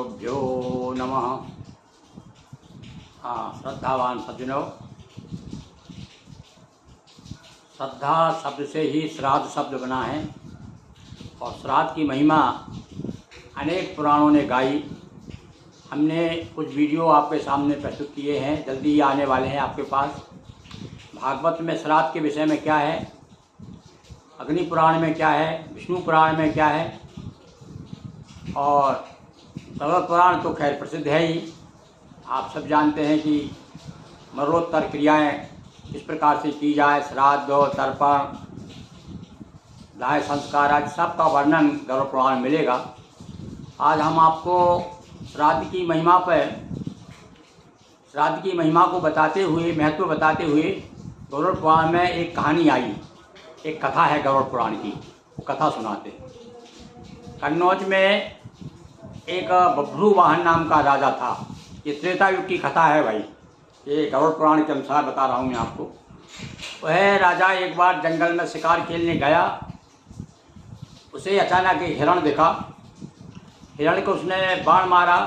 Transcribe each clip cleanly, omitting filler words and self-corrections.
श्रीगुरुभ्यो नमः। श्रद्धावान सज्जनों, श्रद्धा शब्द से ही श्राद्ध शब्द बना है और श्राद्ध की महिमा अनेक पुराणों ने गाई। हमने कुछ वीडियो आपके सामने प्रस्तुत किए हैं, जल्दी ही आने वाले हैं आपके पास। भागवत में श्राद्ध के विषय में क्या है, अग्नि पुराण में क्या है, विष्णु पुराण में क्या है, और सर्व पुराण तो खैर प्रसिद्ध है ही। आप सब जानते हैं कि मरणोत्तर क्रियाएं किस प्रकार से की जाए, श्राद्ध, तर्पण, दाह संस्कार आदि सब का वर्णन गरुड़ पुराण में मिलेगा। आज हम आपको श्राद्ध की महिमा को बताते हुए, महत्व बताते हुए गरुड़ पुराण में एक कहानी आई, एक कथा है गरुड़ पुराण की, वो कथा सुनाते हैं। कन्नौज में एक बभ्रू वाहन नाम का राजा था। ये त्रेता युग की कथा है भाई, ये गरुड़ पुराण के अनुसार बता रहा हूँ मैं आपको। वह राजा एक बार जंगल में शिकार खेलने गया। उसे अचानक एक हिरण दिखा। हिरण को उसने बाण मारा,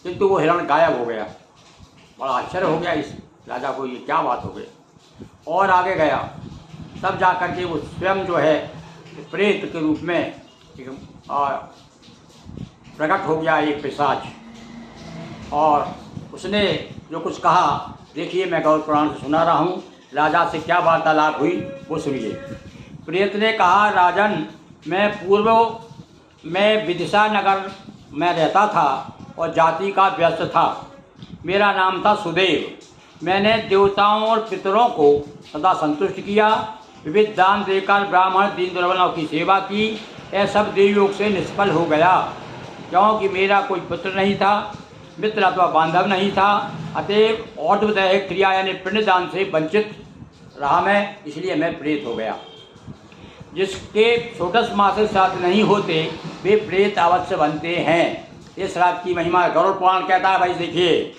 किंतु वो हिरण गायब हो गया। बड़ा आश्चर्य हो गया इस राजा को, ये क्या बात हो गई। और आगे गया, तब जा कर के वो स्वयं जो है प्रेत के रूप में प्रकट हो गया एक पिशाच। और उसने जो कुछ कहा, देखिए मैं गरुड़ पुराण से सुना रहा हूँ, राजा से क्या वार्तालाप हुई वो सुनिए। प्रेत ने कहा, राजन, मैं पूर्व में विदिशा नगर में रहता था और जाति का व्यस्त था। मेरा नाम था सुदेव। मैंने देवताओं और पितरों को सदा संतुष्ट किया, विविध दान देकर ब्राह्मण दीन दुर्बलों की सेवा की। यह सब देवयोग से निष्फल हो गया, क्योंकि मेरा कोई पुत्र नहीं था, मित्र अथवा बांधव नहीं था। अतएव और्ध्वदैहिक क्रिया यानी पिंडदान से वंचित रहा मैं, इसलिए मैं प्रेत हो गया। जिसके षोडश मासिक श्राद्ध नहीं होते वे प्रेत अवश्य बनते हैं। ये श्राद्ध की महिमा गरुड़ पुराण कहता है भाई, देखिए,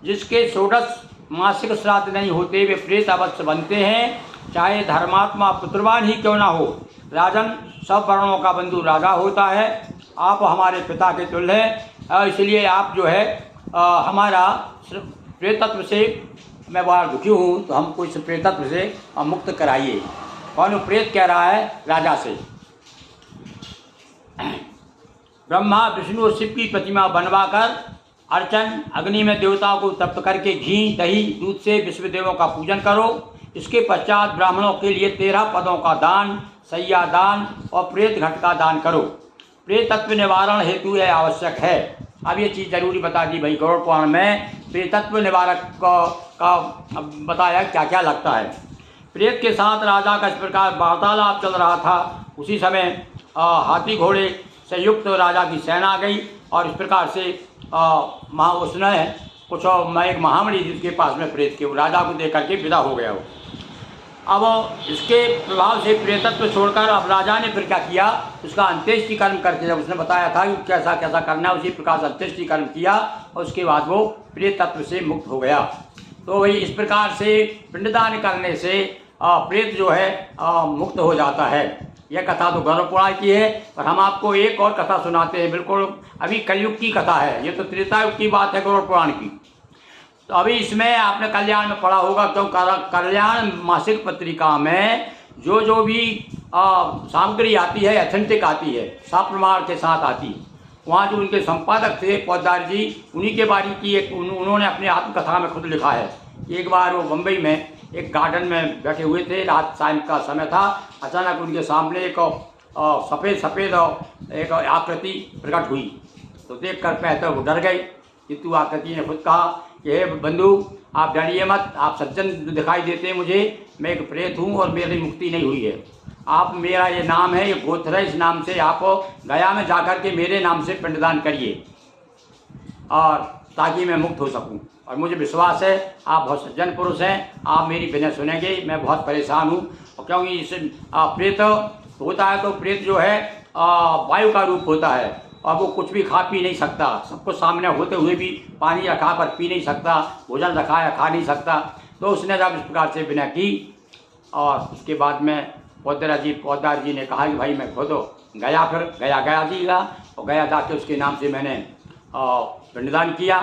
जिसके षोडश मासिक श्राद्ध नहीं होते वे प्रेत अवश्य बनते हैं, चाहे धर्मात्मा पुत्रवान ही क्यों ना हो। राजन, सब वर्णों का बंधु राजा होता है। आप हमारे पिता के तुल्य हैं, इसलिए आप जो है हमारा प्रेतत्व से, मैं बड़ा दुखी हूँ, तो हमको इस प्रेतत्व से मुक्त कराइए। कौन प्रेत कह रहा है? राजा से। ब्रह्मा विष्णु और शिव की प्रतिमा बनवाकर अर्चन अग्नि में देवताओं को तप्त करके घी दही दूध से विश्व देवों का पूजन करो। इसके पश्चात ब्राह्मणों के लिए 13 पदों का दान, सैया दान और प्रेत घट का दान करो। प्रेतत्व निवारण हेतु यह आवश्यक है। अब ये चीज़ जरूरी बता दी भाई गरुड़ पुराण में, प्रेतत्व निवारक का बताया क्या क्या लगता है। प्रेत के साथ राजा का इस प्रकार वार्तालाप चल रहा था। उसी समय हाथी घोड़े से युक्त राजा की सेना आ गई और इस प्रकार से उसने कुछ एक महामणि जिसके पास में प्रेत के, वो राजा को देख करके विदा हो गया। वो अब इसके प्रभाव से प्रेतत्व छोड़कर अब राजा ने फिर क्या किया, उसका अंत्येष्टि कर्म करके, जब उसने बताया था कि कैसा कैसा करना है, उसी प्रकार से अंत्येष्टि कर्म किया और उसके बाद वो प्रेतत्व से मुक्त हो गया। तो वही इस प्रकार से पिंडदान करने से प्रेत जो है मुक्त हो जाता है। यह कथा तो गरुड़ पुराण की है, और हम आपको एक और कथा सुनाते हैं, बिल्कुल अभी कलयुग की कथा है। ये तो त्रेता युग की बात है गरुड़ पुराण की। तो अभी इसमें आपने कल्याण में पढ़ा होगा, क्यों कल्याण मासिक पत्रिका में जो भी सामग्री आती है, अथेंटिक आती है, सप्रमाण के साथ आती। वहाँ जो उनके संपादक थे पौदार जी, उन्हीं के बारे की एक उन्होंने अपने आत्मकथा में खुद लिखा है। एक बार वो मुंबई में एक गार्डन में बैठे हुए थे, रात शाम का समय था। अचानक उनके सामने एक सफ़ेद एक आकृति प्रकट हुई। तो देख कर पहले वो डर गए, किंतु आकृति ने खुद कहा कि हे बंधु, आप डरिए मत, आप सज्जन दिखाई देते हैं मुझे, मैं एक प्रेत हूँ और मेरी मुक्ति नहीं हुई है। आप, मेरा ये नाम है, ये गोत्र है, इस नाम से आप गया में जाकर के मेरे नाम से पिंडदान करिए, और ताकि मैं मुक्त हो सकूं। और मुझे विश्वास है आप बहुत सज्जन पुरुष हैं, आप मेरी विनय सुनेंगे। मैं बहुत परेशान हूँ, और क्योंकि इस प्रेत होता है तो प्रेत जो है वायु का रूप होता है, और वो कुछ भी खा पी नहीं सकता। सब कुछ सामने होते हुए भी पानी रखा पर पी नहीं सकता, भोजन रखा है खा नहीं सकता। तो उसने जब इस प्रकार से विनय की, और उसके बाद में पौदार जी ने कहा कि भाई मैं खुद गया, फिर गया दीगा और गया जाके उसके नाम से मैंने पिंडदान किया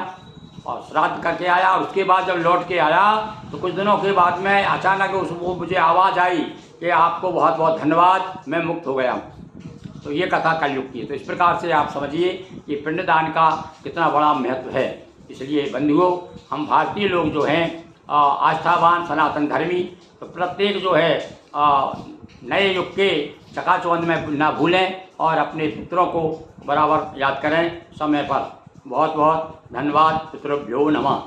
और श्राद्ध करके आया। और उसके बाद जब लौट के आया तो कुछ दिनों के बाद में अचानक वो मुझे आवाज़ आई कि आपको बहुत बहुत धन्यवाद, मैं मुक्त हो गया हूँ। तो ये कथा कलयुग की है। तो इस प्रकार से आप समझिए कि पिंडदान का कितना बड़ा महत्व है। इसलिए बंधुओं, हम भारतीय लोग जो हैं आस्थावान सनातन धर्मी, तो प्रत्येक जो है नए युग के चकाचौंध में ना भूलें और अपने पितरों को बराबर याद करें समय पर। बहुत बहुत धन्यवाद। पितृभ्यो नमः।